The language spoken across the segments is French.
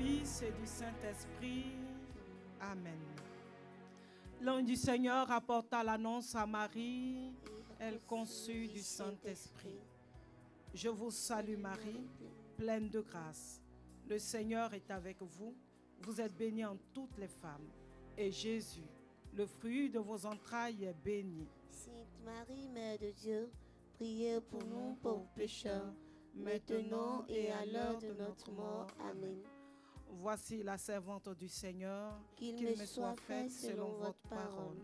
Fils et du Saint-Esprit. Amen. L'ange du Seigneur apporta l'annonce à Marie. Elle conçut du Saint-Esprit. Je vous salue Marie, pleine de grâce. Le Seigneur est avec vous. Vous êtes bénie en toutes les femmes. Et Jésus, le fruit de vos entrailles, est béni. Sainte Marie, Mère de Dieu, priez pour nous pauvres pécheurs, maintenant et à l'heure de notre mort. Amen. Voici la servante du Seigneur, Qu'il me soit fait selon votre parole.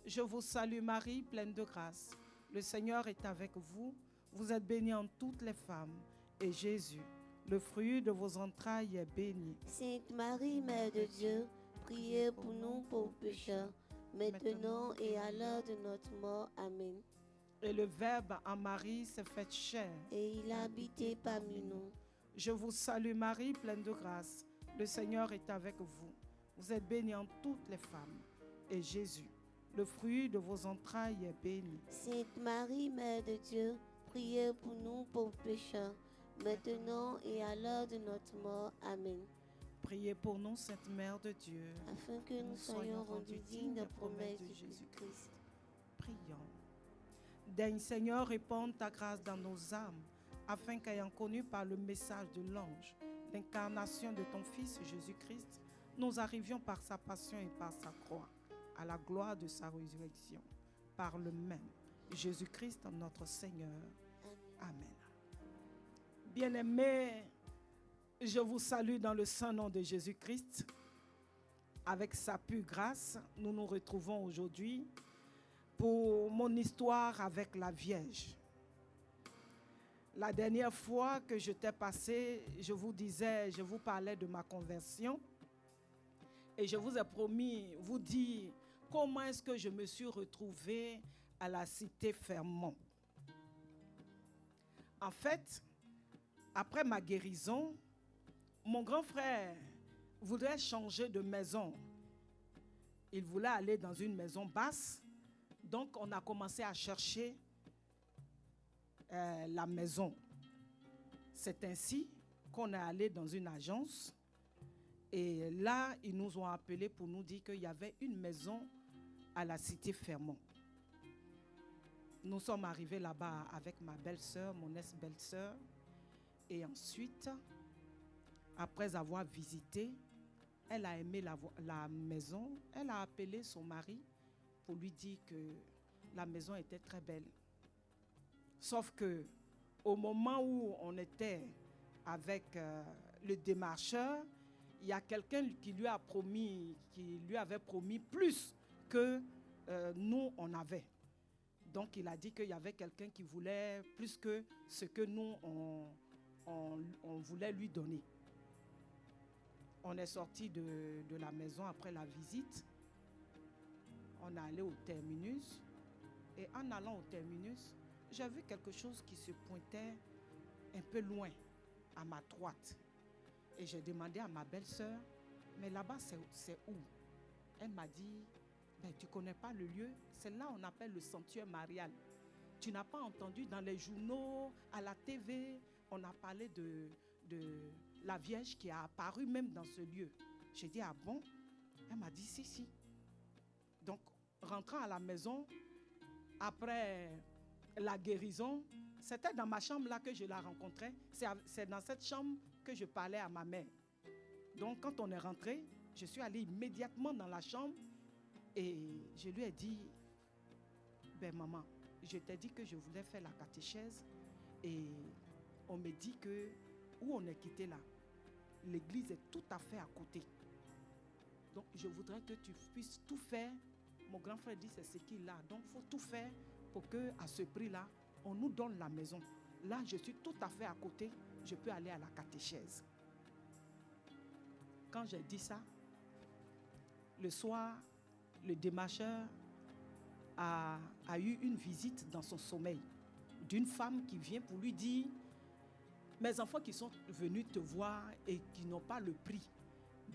Je vous salue Marie, pleine de grâce. Le Seigneur est avec vous. Vous êtes bénie en toutes les femmes. Et Jésus, le fruit de vos entrailles, est béni. Sainte Marie, Mère de Dieu, priez pour nous pauvres pécheurs, maintenant et à l'heure de notre mort. Amen. Et le Verbe en Marie s'est fait chair. Et il a habité parmi nous. Je vous salue Marie, pleine de grâce. Le Seigneur est avec vous. Vous êtes bénie en toutes les femmes. Et Jésus, le fruit de vos entrailles, est béni. Sainte Marie, Mère de Dieu, priez pour nous pauvres pécheurs, maintenant et à l'heure de notre mort. Amen. Priez pour nous, Sainte Mère de Dieu, Afin que nous soyons rendus dignes des promesses de Jésus-Christ. Prions. Daigne Seigneur répandre ta grâce dans nos âmes, afin qu'ayant connu par le message de l'ange l'incarnation de ton Fils Jésus-Christ, nous arrivions par sa passion et par sa croix à la gloire de sa résurrection. Par le même Jésus-Christ notre Seigneur. Amen. Bien-aimés, je vous salue dans le saint nom de Jésus-Christ. Avec sa pure grâce, nous nous retrouvons aujourd'hui pour mon histoire avec la Vierge. La dernière fois que je t'ai passé, je vous parlais de ma conversion et je vous ai promis vous dire comment est-ce que je me suis retrouvée à la cité Fermont. En fait, après ma guérison, mon grand frère voudrait changer de maison. Il voulait aller dans une maison basse. Donc, on a commencé à chercher la maison. C'est ainsi qu'on est allé dans une agence. Et là, ils nous ont appelés pour nous dire qu'il y avait une maison à la cité Fermont. Nous sommes arrivés là-bas avec ma belle-sœur, mon ex-belle-sœur. Et ensuite, après avoir visité, elle a aimé la maison. Elle a appelé son mari pour lui dire que la maison était très belle. Sauf que au moment où on était avec le démarcheur, il y a quelqu'un qui lui avait promis plus que nous on avait. Donc il a dit qu'il y avait quelqu'un qui voulait plus que ce que nous on voulait lui donner. On est sorti de la maison après la visite. On est allé au terminus. Et en allant au terminus, j'ai vu quelque chose qui se pointait un peu loin, à ma droite. Et j'ai demandé à ma belle-sœur, mais là-bas, c'est où? Elle m'a dit, ben, tu ne connais pas le lieu? C'est là on appelle le sanctuaire marial. Tu n'as pas entendu dans les journaux, à la TV, on a parlé de la Vierge qui a apparu même dans ce lieu. J'ai dit, ah bon? Elle m'a dit, si. Donc, rentrant à la maison, après la guérison, c'était dans ma chambre là que je la rencontrais. C'est dans cette chambre que je parlais à ma mère. Donc, quand on est rentré, je suis allée immédiatement dans la chambre et je lui ai dit, ben maman, je t'ai dit que je voulais faire la catéchèse et on me dit que où on est quitté là, l'église est tout à fait à côté. Donc, je voudrais que tu puisses tout faire. Mon grand frère dit c'est ce qu'il a. Donc, il faut tout faire pour qu'à ce prix-là, on nous donne la maison. Là, je suis tout à fait à côté. Je peux aller à la catéchèse. Quand j'ai dit ça, le soir, le démarcheur a eu une visite dans son sommeil d'une femme qui vient pour lui dire « Mes enfants qui sont venus te voir et qui n'ont pas le prix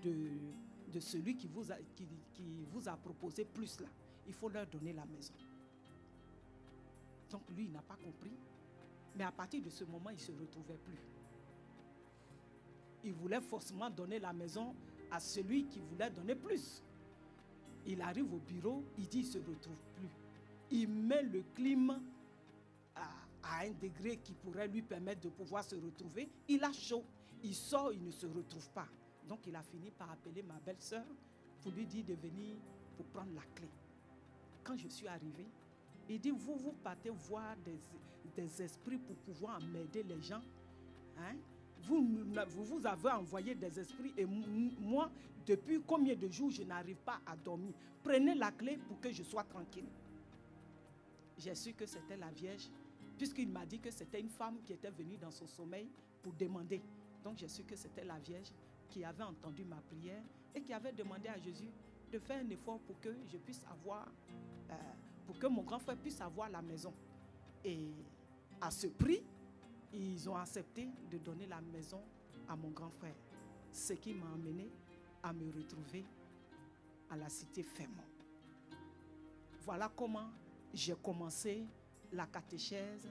de celui qui vous a proposé plus là, il faut leur donner la maison. » Donc lui, il n'a pas compris. Mais à partir de ce moment, il ne se retrouvait plus. il voulait forcément donner la maison à celui qui voulait donner plus. Il arrive au bureau, il dit, il ne se retrouve plus. Il met le clim à un degré qui pourrait lui permettre de pouvoir se retrouver. Il a chaud, il sort, il ne se retrouve pas. Donc il a fini par appeler ma belle-sœur pour lui dire de venir pour prendre la clé. Quand je suis arrivé, il dit, vous partez voir des esprits pour pouvoir m'aider les gens. Hein? Vous avez envoyé des esprits et moi, depuis combien de jours, je n'arrive pas à dormir. Prenez la clé pour que je sois tranquille. J'ai su que c'était la Vierge, puisqu'il m'a dit que c'était une femme qui était venue dans son sommeil pour demander. Donc j'ai su que c'était la Vierge qui avait entendu ma prière et qui avait demandé à Jésus de faire un effort pour que je puisse avoir, pour que mon grand frère puisse avoir la maison. Et à ce prix, ils ont accepté de donner la maison à mon grand frère. Ce qui m'a amené à me retrouver à la cité Fermont. Voilà comment j'ai commencé la catéchèse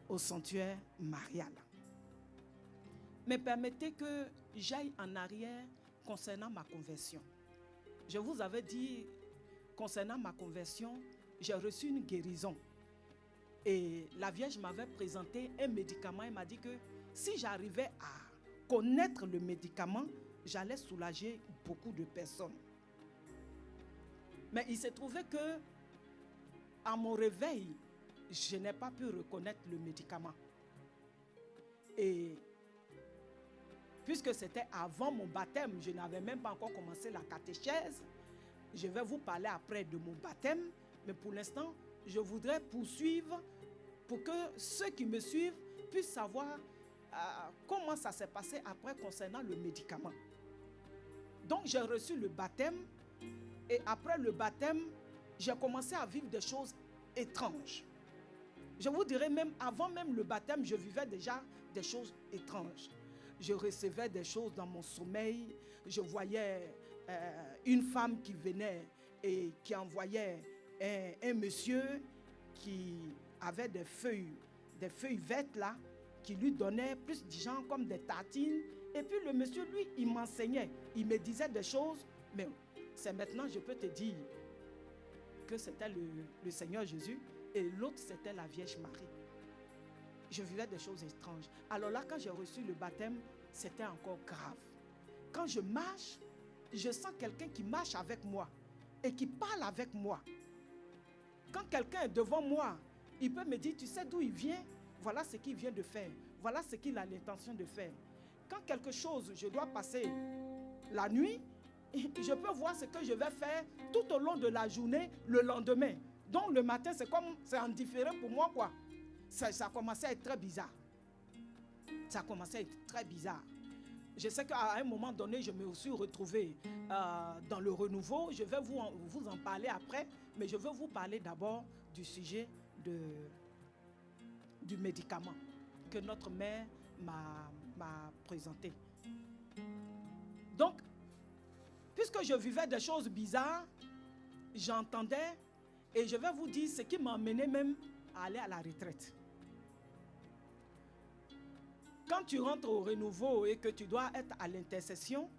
au sanctuaire marial. Mais permettez que j'aille en arrière concernant ma conversion. Je vous avais dit, concernant ma conversion, j'ai reçu une guérison. Et la Vierge m'avait présenté un médicament. Elle m'a dit que si j'arrivais à connaître le médicament, j'allais soulager beaucoup de personnes. Mais il s'est trouvé que, à mon réveil, je n'ai pas pu reconnaître le médicament. Et puisque c'était avant mon baptême, je n'avais même pas encore commencé la catéchèse. Je vais vous parler après de mon baptême, mais pour l'instant, je voudrais poursuivre pour que ceux qui me suivent puissent savoir comment ça s'est passé après concernant le médicament. Donc j'ai reçu le baptême et après le baptême, j'ai commencé à vivre des choses étranges. Je vous dirais même avant même le baptême, je vivais déjà des choses étranges. Je recevais des choses dans mon sommeil. Je voyais une femme qui venait et qui envoyait un monsieur qui avait des feuilles vertes là, qui lui donnait plus de gens comme des tartines. Et puis le monsieur, lui, il m'enseignait. Il me disait des choses, mais c'est maintenant, je peux te dire que c'était le Seigneur Jésus et l'autre, c'était la Vierge Marie. Je vivais des choses étranges. Alors là, quand j'ai reçu le baptême, c'était encore grave. Quand je marche, je sens quelqu'un qui marche avec moi et qui parle avec moi. Quand quelqu'un est devant moi, il peut me dire, tu sais d'où il vient? Voilà ce qu'il vient de faire. Voilà ce qu'il a l'intention de faire. Quand quelque chose, je dois passer la nuit, je peux voir ce que je vais faire tout au long de la journée, le lendemain. Donc le matin, c'est indifférent pour moi, quoi. Ça a commencé à être très bizarre. Ça a commencé à être très bizarre. Je sais qu'à un moment donné, je me suis retrouvé dans le renouveau. Je vais vous en parler après, mais je veux vous parler d'abord du sujet du médicament que notre mère m'a présenté. Donc, puisque je vivais des choses bizarres, j'entendais et je vais vous dire ce qui m'a amené même à aller à la retraite. Quand tu rentres au renouveau et que tu dois être à l'intercession,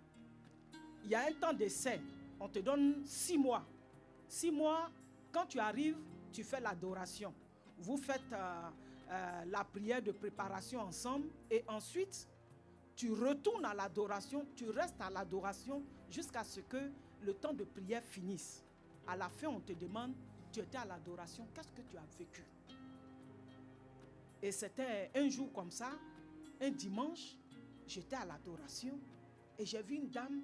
il y a un temps d'essai. On te donne 6 mois. 6 mois, quand tu arrives, tu fais l'adoration. Vous faites la prière de préparation ensemble et ensuite, tu retournes à l'adoration, tu restes à l'adoration jusqu'à ce que le temps de prière finisse. À la fin, on te demande, tu étais à l'adoration, qu'est-ce que tu as vécu? Et c'était un jour comme ça, un dimanche, j'étais à l'adoration et j'ai vu une dame,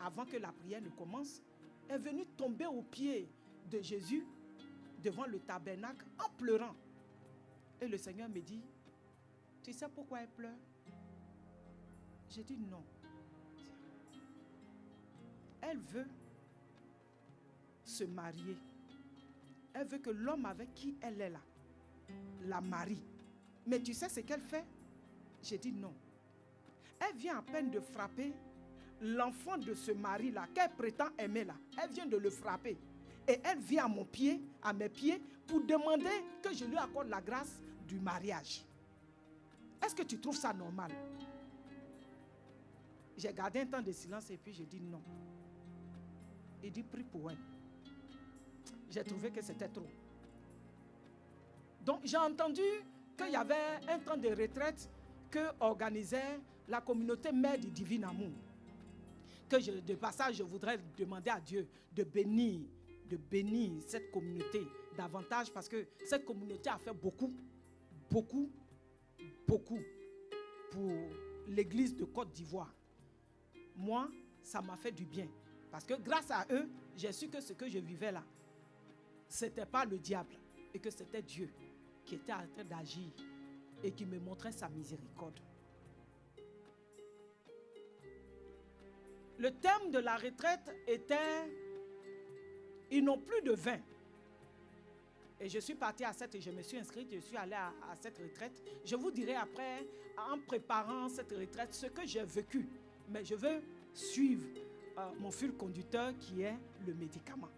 avant que la prière ne commence, elle est venue tomber aux pieds de Jésus devant le tabernacle en pleurant. Et le Seigneur me dit, tu sais pourquoi elle pleure? J'ai dit non. Elle veut se marier. Elle veut que l'homme avec qui elle est là la marie. Mais tu sais ce qu'elle fait? J'ai dit non. Elle vient à peine de frapper l'enfant de ce mari-là, qu'elle prétend aimer là. Elle vient de le frapper. Et elle vient à mes pieds, pour demander que je lui accorde la grâce du mariage. Est-ce que tu trouves ça normal? J'ai gardé un temps de silence et puis je dis non. Il dit prie pour elle. J'ai trouvé que c'était trop. Donc j'ai entendu qu'il y avait un temps de retraite que organisait la communauté mère du divin amour. Que de passage, je voudrais demander à Dieu de bénir cette communauté davantage parce que cette communauté a fait beaucoup pour l'église de Côte d'Ivoire. Moi, ça m'a fait du bien. Parce que grâce à eux, j'ai su que ce que je vivais là, ce n'était pas le diable et que c'était Dieu qui était en train d'agir et qui me montrait sa miséricorde. Le thème de la retraite était « Ils n'ont plus de vin ». Et je suis partie à cette et je me suis inscrite, je suis allée à cette retraite. Je vous dirai après, en préparant cette retraite, ce que j'ai vécu. Mais je veux suivre mon fil conducteur qui est le médicament.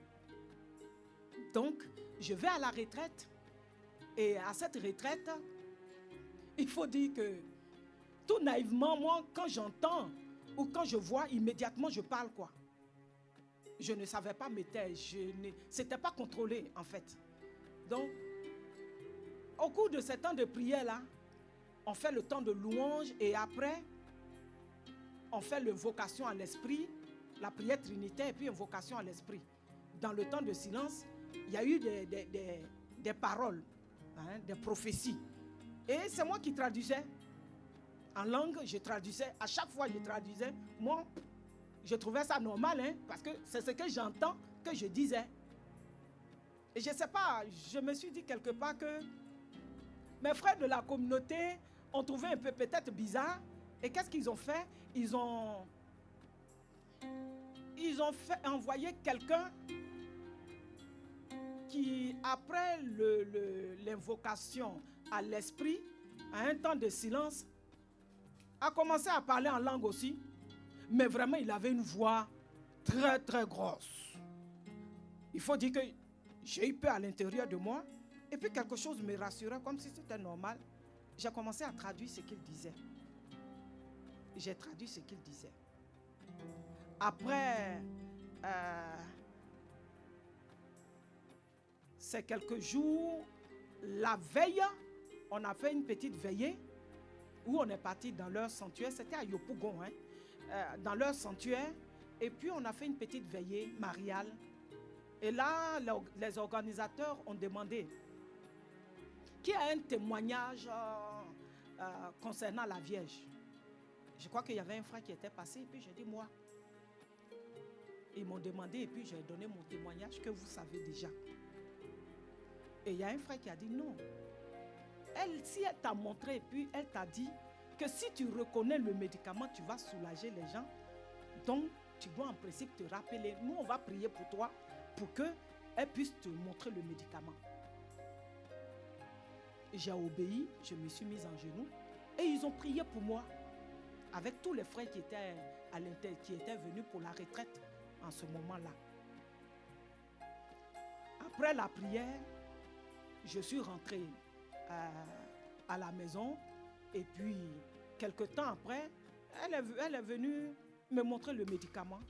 Donc, je vais à la retraite. Et à cette retraite, il faut dire que tout naïvement, moi, quand j'entends ou quand je vois, immédiatement, je parle quoi. Je ne savais pas me taire. C'était pas contrôlé, en fait. Donc, au cours de ce temps de prière-là, on fait le temps de louange et après, on fait l'invocation à l'esprit, la prière trinitaire et puis invocation à l'esprit. Dans le temps de silence, il y a eu des paroles, des prophéties. Et c'est moi qui traduisais. En langue, je traduisais. À chaque fois, je traduisais. Moi, je trouvais ça normal, parce que c'est ce que j'entends que je disais. Et je ne sais pas, je me suis dit quelque part que mes frères de la communauté ont trouvé un peu peut-être bizarre. Et qu'est-ce qu'ils ont fait? Ils ont envoyé quelqu'un qui, après l'invocation à l'esprit, à un temps de silence, a commencé à parler en langue aussi. Mais vraiment, il avait une voix très, très grosse. Il faut dire que j'ai eu peur à l'intérieur de moi. Et puis quelque chose me rassurait comme si c'était normal. J'ai commencé à traduire ce qu'il disait. J'ai traduit ce qu'il disait. Après, ces quelques jours, la veille, on a fait une petite veillée où on est parti dans leur sanctuaire. C'était à Yopougon, dans leur sanctuaire. Et puis on a fait une petite veillée mariale. Et là, les organisateurs ont demandé qui a un témoignage concernant la Vierge. Je crois qu'il y avait un frère qui était passé et puis j'ai dit moi. Ils m'ont demandé et puis j'ai donné mon témoignage que vous savez déjà. Et il y a un frère qui a dit non. Si elle t'a montré et puis elle t'a dit que si tu reconnais le médicament, tu vas soulager les gens. Donc, tu dois en principe te rappeler. Nous, on va prier pour toi pour qu'elle puisse te montrer le médicament. J'ai obéi, je me suis mise en genoux et ils ont prié pour moi avec tous les frères qui étaient venus pour la retraite en ce moment-là. Après la prière, je suis rentrée à la maison et puis quelque temps après, elle est venue me montrer le médicament.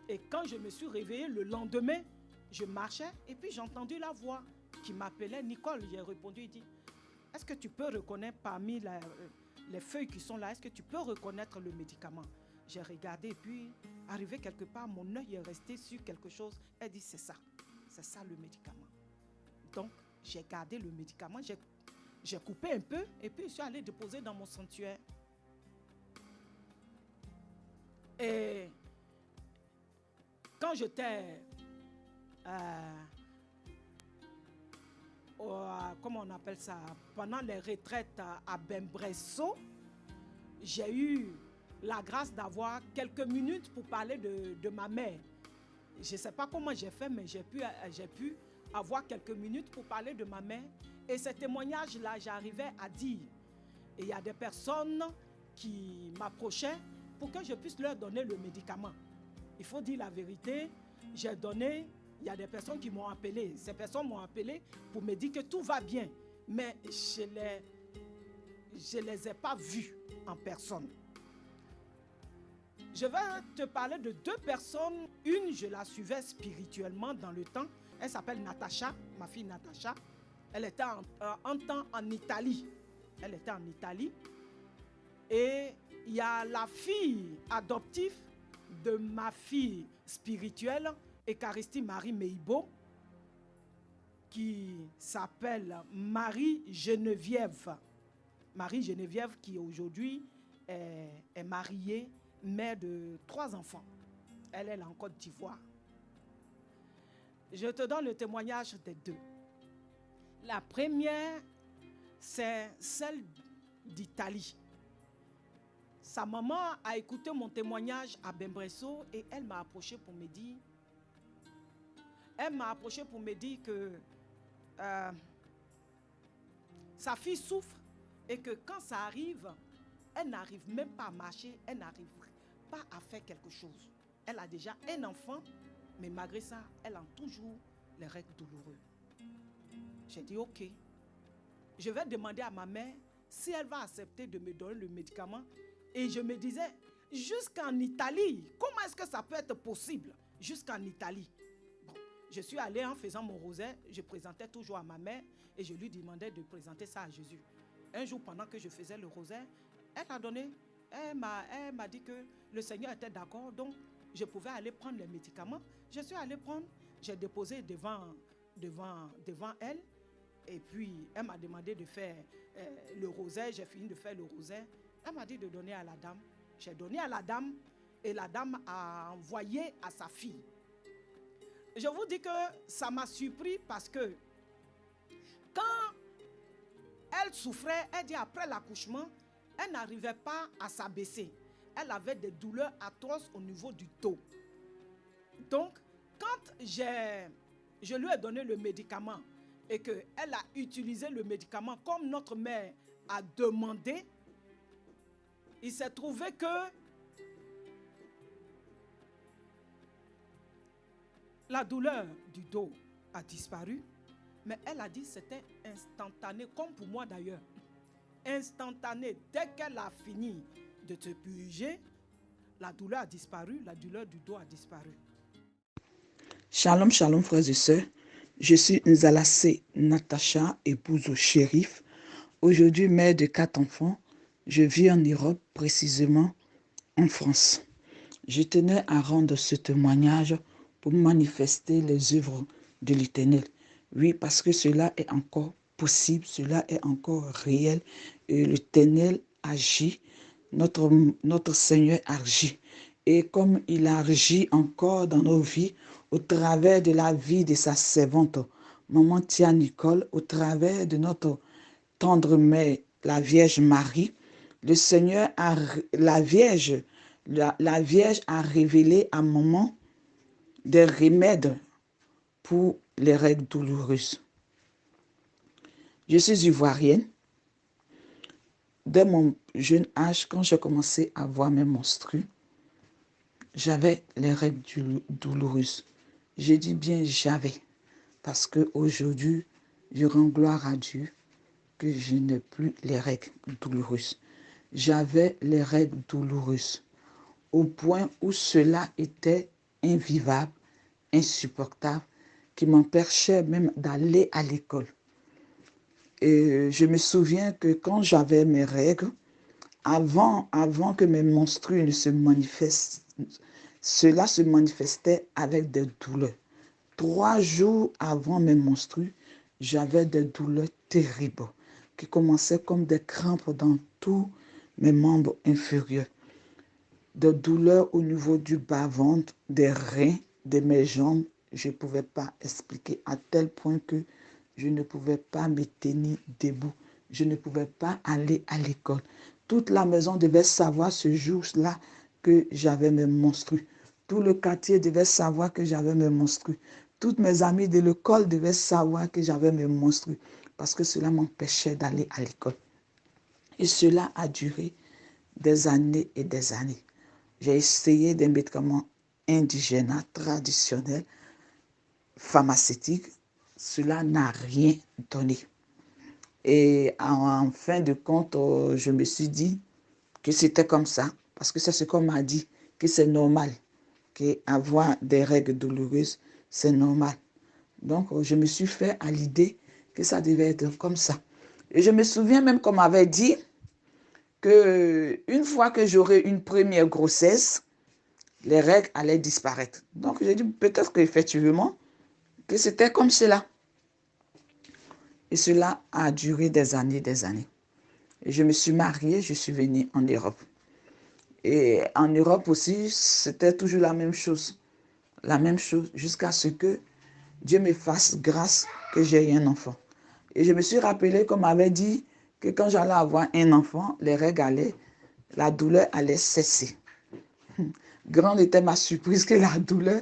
Et quand je me suis réveillée le lendemain, je marchais et puis j'ai entendu la voix qui m'appelait Nicole. J'ai répondu, il dit, est-ce que tu peux reconnaître parmi les feuilles qui sont là, est-ce que tu peux reconnaître le médicament? J'ai regardé et puis, arrivé quelque part, mon œil est resté sur quelque chose. Elle dit, c'est ça le médicament. Donc, j'ai gardé le médicament, j'ai coupé un peu et puis je suis allée déposer dans mon sanctuaire. Et quand j'étais, comment on appelle ça, pendant les retraites à Bembresso, j'ai eu la grâce d'avoir quelques minutes pour parler de ma mère. Je ne sais pas comment j'ai fait, mais j'ai pu avoir quelques minutes pour parler de ma mère. Et ce témoignage-là, j'arrivais à dire. Et il y a des personnes qui m'approchaient pour que je puisse leur donner le médicament. Il faut dire la vérité, j'ai donné, il y a des personnes qui m'ont appelé. Ces personnes m'ont appelé pour me dire que tout va bien. Mais je les ai pas vues en personne. Je vais te parler de deux personnes. Une, je la suivais spirituellement dans le temps. Elle s'appelle Natacha, ma fille Natacha. Elle était en temps en Italie. Elle était en Italie. Et il y a la fille adoptive de ma fille spirituelle, Eucharistie Marie Meibo, qui s'appelle Marie-Geneviève. Marie-Geneviève qui aujourd'hui est mariée, mère de 3 enfants. Elle est en Côte d'Ivoire. Je te donne le témoignage des deux. La première, c'est celle d'Italie. Sa maman a écouté mon témoignage à Bembresso et elle m'a approché pour me dire, que sa fille souffre et que quand ça arrive, elle n'arrive même pas à marcher, elle n'arrive pas à faire quelque chose. Elle a déjà un enfant, mais malgré ça, elle a toujours les règles douloureuses. J'ai dit ok. Je vais demander à ma mère si elle va accepter de me donner le médicament. Et je me disais, jusqu'en Italie, comment est-ce que ça peut être possible jusqu'en Italie? Bon, je suis allée en faisant mon rosaire, je présentais toujours à ma mère et je lui demandais de présenter ça à Jésus. Un jour, pendant que je faisais le rosaire, elle m'a dit que le Seigneur était d'accord, donc je pouvais aller prendre les médicaments. Je suis allée prendre, j'ai déposé devant elle. Et puis, elle m'a demandé de faire le rosaire. J'ai fini de faire le rosaire. Elle m'a dit de donner à la dame. J'ai donné à la dame et la dame a envoyé à sa fille. Je vous dis que ça m'a surpris parce que quand elle souffrait, elle dit après l'accouchement, elle n'arrivait pas à s'abaisser. Elle avait des douleurs atroces au niveau du dos. Donc, quand je lui ai donné le médicament, et qu'elle a utilisé le médicament comme notre mère a demandé, il s'est trouvé que la douleur du dos a disparu, mais elle a dit que c'était instantané, comme pour moi d'ailleurs. Instantané, dès qu'elle a fini de se purger, la douleur a disparu, la douleur du dos a disparu. Shalom, shalom frères et sœurs. Je suis Nzalassé Natacha, épouse au shérif. Aujourd'hui, mère de 4 enfants. Je vis en Europe, précisément en France. Je tenais à rendre ce témoignage pour manifester les œuvres de l'Éternel. Oui, parce que cela est encore possible, cela est encore réel. Et l'Éternel agit, notre Seigneur agit. Et comme il agit encore dans nos vies, au travers de la vie de sa servante, Maman Tia Nicole, au travers de notre tendre mère, la Vierge Marie, le Seigneur la Vierge a révélé à Maman des remèdes pour les règles douloureuses. Je suis ivoirienne. Dès mon jeune âge, quand j'ai commencé à voir mes menstrues, j'avais les règles douloureuses. Je dis bien j'avais, parce qu'aujourd'hui, je rends gloire à Dieu que je n'ai plus les règles douloureuses. J'avais les règles douloureuses, au point où cela était invivable, insupportable, qui m'empêchait même d'aller à l'école. Et je me souviens que quand j'avais mes règles, avant que mes menstrues ne se manifestent, cela se manifestait avec des douleurs. 3 jours avant mes menstrues, j'avais des douleurs terribles qui commençaient comme des crampes dans tous mes membres inférieurs. Des douleurs au niveau du bas-ventre, des reins, de mes jambes. Je ne pouvais pas expliquer à tel point que je ne pouvais pas me tenir debout. Je ne pouvais pas aller à l'école. Toute la maison devait savoir ce jour-là que j'avais mes menstrues. Tout le quartier devait savoir que j'avais mes menstrues. Toutes mes amies de l'école devaient savoir que j'avais mes menstrues parce que cela m'empêchait d'aller à l'école. Et cela a duré des années et des années. J'ai essayé des médicaments indigènes, traditionnels, pharmaceutiques. Cela n'a rien donné. Et en fin de compte, je me suis dit que c'était comme ça, parce que c'est ce qu'on m'a dit, que c'est normal, qu'avoir des règles douloureuses, c'est normal. Donc, je me suis fait à l'idée que ça devait être comme ça. Et je me souviens même qu'on m'avait dit qu'une fois que j'aurais une première grossesse, les règles allaient disparaître. Donc, j'ai dit peut-être qu'effectivement, que c'était comme cela. Et cela a duré des années, des années. Et je me suis mariée, je suis venue en Europe. Et en Europe aussi, c'était toujours la même chose. La même chose jusqu'à ce que Dieu me fasse grâce que j'ai eu un enfant. Et je me suis rappelé qu'on m'avait dit que quand j'allais avoir un enfant, les règles allaient, la douleur allait cesser. Grande était ma surprise que la douleur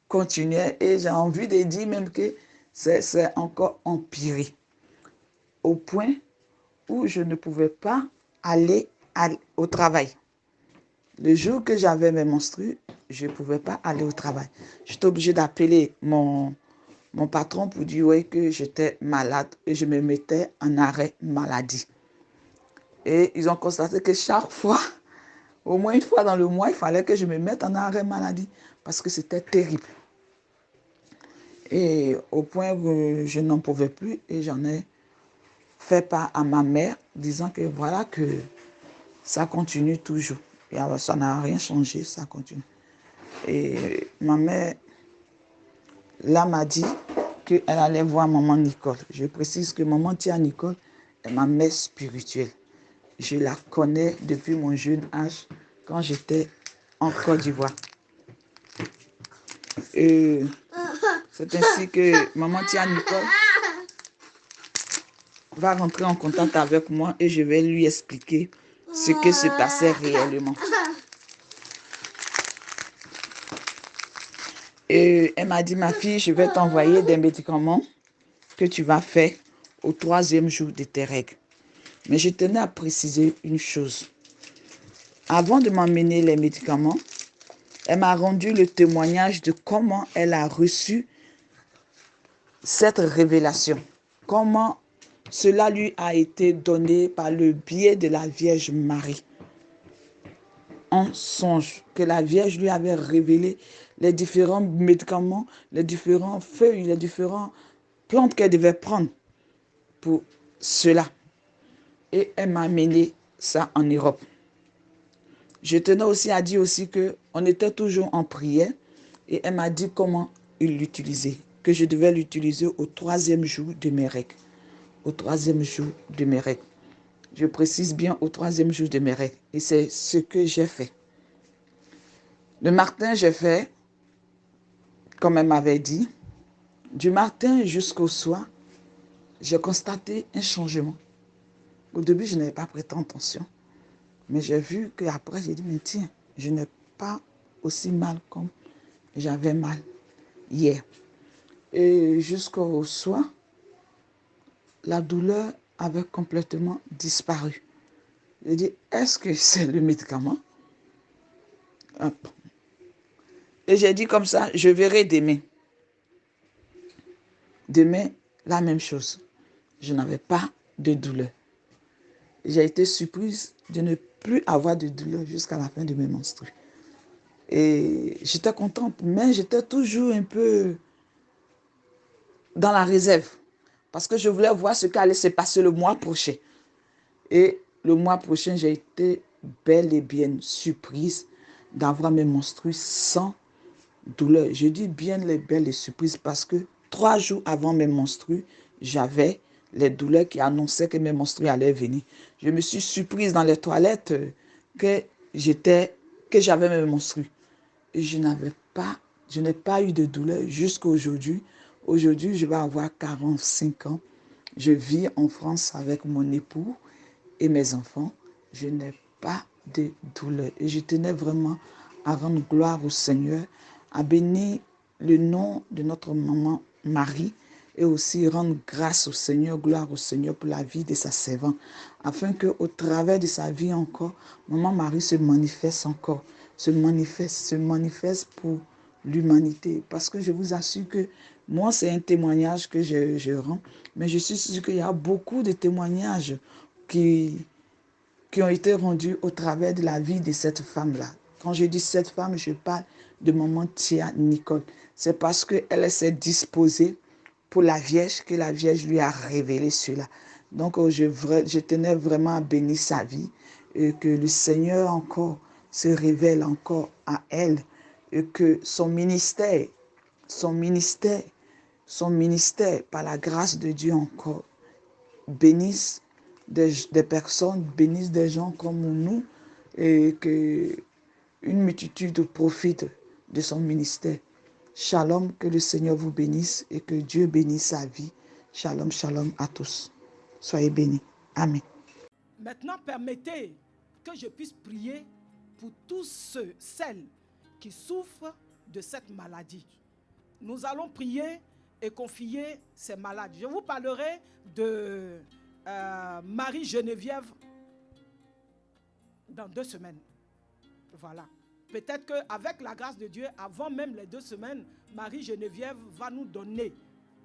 continuait et j'ai envie de dire même que c'est encore empiré. Au point où je ne pouvais pas aller au travail. Le jour que j'avais mes menstrues, je ne pouvais pas aller au travail. J'étais obligée d'appeler mon patron pour dire ouais, que j'étais malade et je me mettais en arrêt maladie. Et ils ont constaté que chaque fois, au moins une fois dans le mois, il fallait que je me mette en arrêt maladie parce que c'était terrible. Et au point où je n'en pouvais plus et j'en ai fait part à ma mère disant que voilà que ça continue toujours. Et alors ça n'a rien changé, ça continue. Et ma mère, là, m'a dit qu'elle allait voir maman Nicole. Je précise que maman Tia Nicole est ma mère spirituelle. Je la connais depuis mon jeune âge, quand j'étais en Côte d'Ivoire. Et c'est ainsi que maman Tia Nicole va rentrer en contact avec moi et je vais lui expliquer ce qui se passait réellement. Et elle m'a dit, ma fille, je vais t'envoyer des médicaments que tu vas faire au 3e jour de tes règles. Mais je tenais à préciser une chose. Avant de m'emmener les médicaments, elle m'a rendu le témoignage de comment elle a reçu cette révélation. Comment cela lui a été donné par le biais de la Vierge Marie. En songe, que la Vierge lui avait révélé les différents médicaments, les différentes feuilles, les différentes plantes qu'elle devait prendre pour cela. Et elle m'a amené ça en Europe. Je tenais aussi à dire aussi qu'on était toujours en prière et elle m'a dit comment il l'utilisait, que je devais l'utiliser au 3e jour de mes règles. Au 3e jour de mes règles. Je précise bien au 3e jour de mes règles. Et c'est ce que j'ai fait. Le matin, j'ai fait, comme elle m'avait dit, du matin jusqu'au soir, j'ai constaté un changement. Au début, je n'avais pas prêté attention. Mais j'ai vu qu'après, j'ai dit, mais tiens, je n'ai pas aussi mal comme j'avais mal hier. Et jusqu'au soir, la douleur avait complètement disparu. J'ai dit, est-ce que c'est le médicament? Hop. Et j'ai dit comme ça, je verrai demain. Demain, la même chose. Je n'avais pas de douleur. J'ai été surprise de ne plus avoir de douleur jusqu'à la fin de mes menstrues. Et j'étais contente, mais j'étais toujours un peu dans la réserve. Parce que je voulais voir ce qui allait se passer le mois prochain. Et le mois prochain, j'ai été bel et bien surprise d'avoir mes menstrues sans douleur. Je dis bien les belles et surprises parce que 3 jours avant mes menstrues, j'avais les douleurs qui annonçaient que mes menstrues allaient venir. Je me suis surprise dans les toilettes que j'avais mes menstrues. Et je n'ai pas eu de douleur jusqu'à aujourd'hui. Aujourd'hui, je vais avoir 45 ans. Je vis en France avec mon époux et mes enfants. Je n'ai pas de douleur. Et je tenais vraiment à rendre gloire au Seigneur, à bénir le nom de notre maman Marie et aussi rendre grâce au Seigneur, gloire au Seigneur pour la vie de sa servante, afin qu'au travers de sa vie encore, maman Marie se manifeste encore, se manifeste pour l'humanité. Parce que je vous assure que moi, c'est un témoignage que je rends, mais je suis sûre qu'il y a beaucoup de témoignages qui ont été rendus au travers de la vie de cette femme-là. Quand je dis cette femme, je parle de maman Tia Nicole. C'est parce qu'elle s'est disposée pour la Vierge que la Vierge lui a révélé cela. Donc, je tenais vraiment à bénir sa vie et que le Seigneur encore se révèle encore à elle et que son ministère, par la grâce de Dieu encore, bénisse des personnes, bénisse des gens comme nous et que une multitude profite de son ministère. Shalom, que le Seigneur vous bénisse et que Dieu bénisse sa vie. Shalom, shalom à tous. Soyez bénis. Amen. Maintenant, permettez que je puisse prier pour tous celles qui souffrent de cette maladie. Nous allons prier et confier ces malades. Je vous parlerai de Marie-Geneviève dans 2 semaines. Voilà. Peut-être qu'avec la grâce de Dieu, avant même les 2 semaines, Marie-Geneviève va nous donner,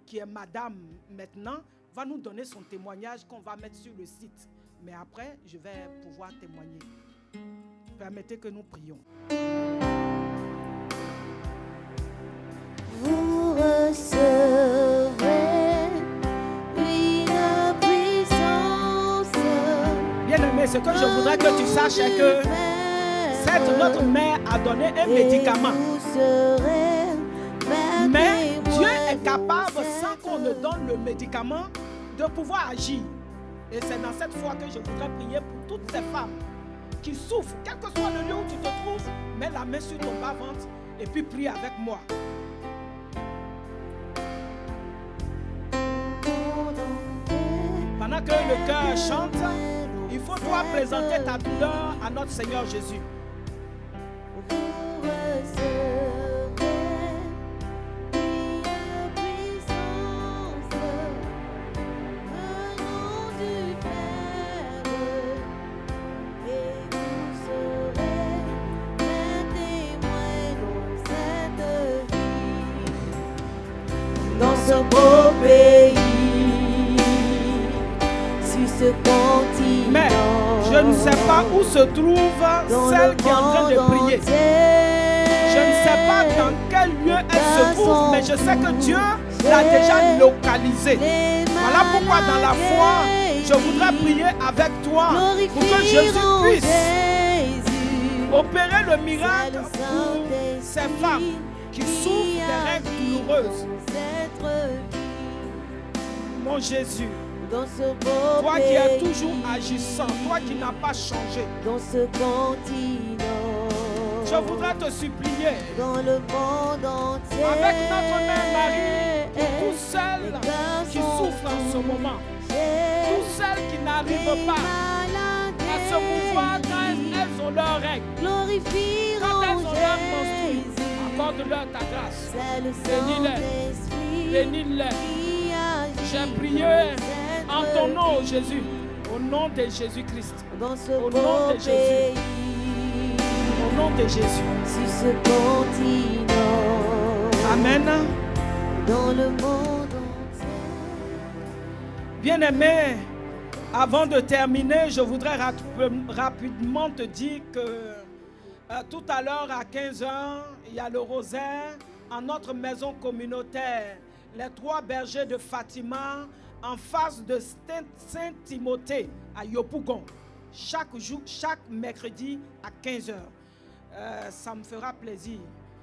qui est madame maintenant, va nous donner son témoignage qu'on va mettre sur le site. Mais après, je vais pouvoir témoigner. Permettez que nous prions. Vous recevrez une puissance. Bien-aimé, ce que je voudrais que tu saches est que notre mère a donné un médicament. Mais Dieu est capable, sans qu'on ne donne le médicament, de pouvoir agir. Et c'est dans cette foi que je voudrais prier pour toutes ces femmes qui souffrent, quel que soit le lieu où tu te trouves, mets la main sur ton bas-ventre et puis prie avec moi. Pendant que le cœur chante, il faut toi présenter ta douleur à notre Seigneur Jésus. Ce beau pays, sur ce continent. Mais je ne sais pas où se trouve celle qui est en train de prier. Je ne sais pas dans quel lieu elle se trouve, mais je sais que Dieu l'a déjà localisée. Voilà pourquoi dans la foi, je voudrais prier avec toi pour que Jésus puisse opérer le miracle pour ces femmes qui souffrent des règles douloureuses. Mon Jésus, toi qui es toujours agissant, toi qui n'as pas changé, dans ce continent, je voudrais te supplier, dans le monde entier, avec notre mère Marie, pour toutes celles qui souffrent en ce moment, toutes celles qui n'arrivent pas à se mouvoir quand elles ont leurs règles, quand elles ont leurs menstrues, accorde-leur ta grâce, bénis-les, bénis-les. J'ai prié en ton nom, Jésus, au nom de Jésus-Christ, au nom de Jésus, au nom de Jésus. Sur ce continent, Amen. dans le monde entier. Bien-aimé, avant de terminer, je voudrais rapidement te dire que tout à l'heure à 15h, il y a le rosaire en notre maison communautaire. Les 3 bergers de Fatima en face de Saint-Timothée à Yopougon. Chaque mercredi à 15h. Ça me fera plaisir.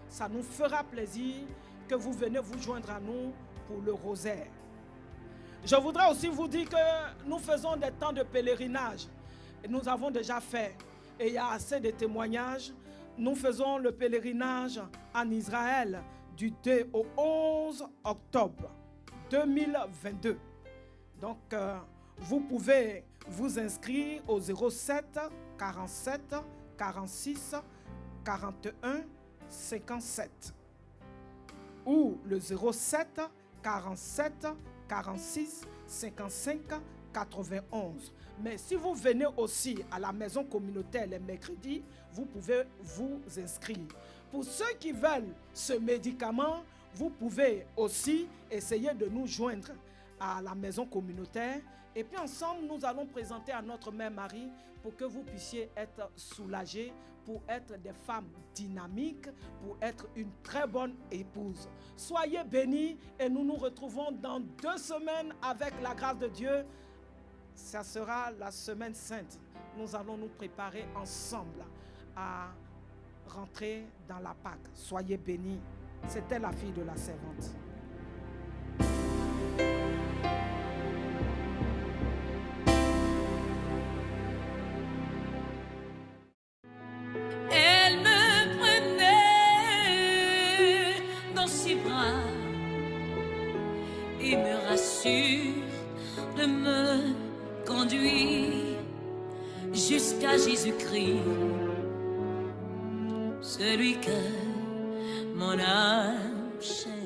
Ça nous fera plaisir que vous venez vous joindre à nous pour le rosaire. Je voudrais aussi vous dire que nous faisons des temps de pèlerinage. Et nous avons déjà fait. Et il y a assez de témoignages. Nous faisons le pèlerinage en Israël du 2 au 11 octobre 2022. Donc, vous pouvez vous inscrire au 07 47 46 41 57 ou le 07 47 46 55 91. Mais si vous venez aussi à la maison communautaire les mercredis, vous pouvez vous inscrire. Pour ceux qui veulent ce médicament, vous pouvez aussi essayer de nous joindre à la maison communautaire Et puis ensemble, nous allons présenter à notre mère Marie pour que vous puissiez être soulagés, pour être des femmes dynamiques, pour être une très bonne épouse. Soyez bénis et nous nous retrouvons dans 2 semaines avec la grâce de Dieu. Ça sera la semaine sainte. Nous allons nous préparer ensemble à rentrer dans la Pâque. Soyez bénis. C'était la fille de la servante. Elle me prenait dans ses bras et me rassure de me conduire jusqu'à Jésus-Christ, celui que mon âme cherche.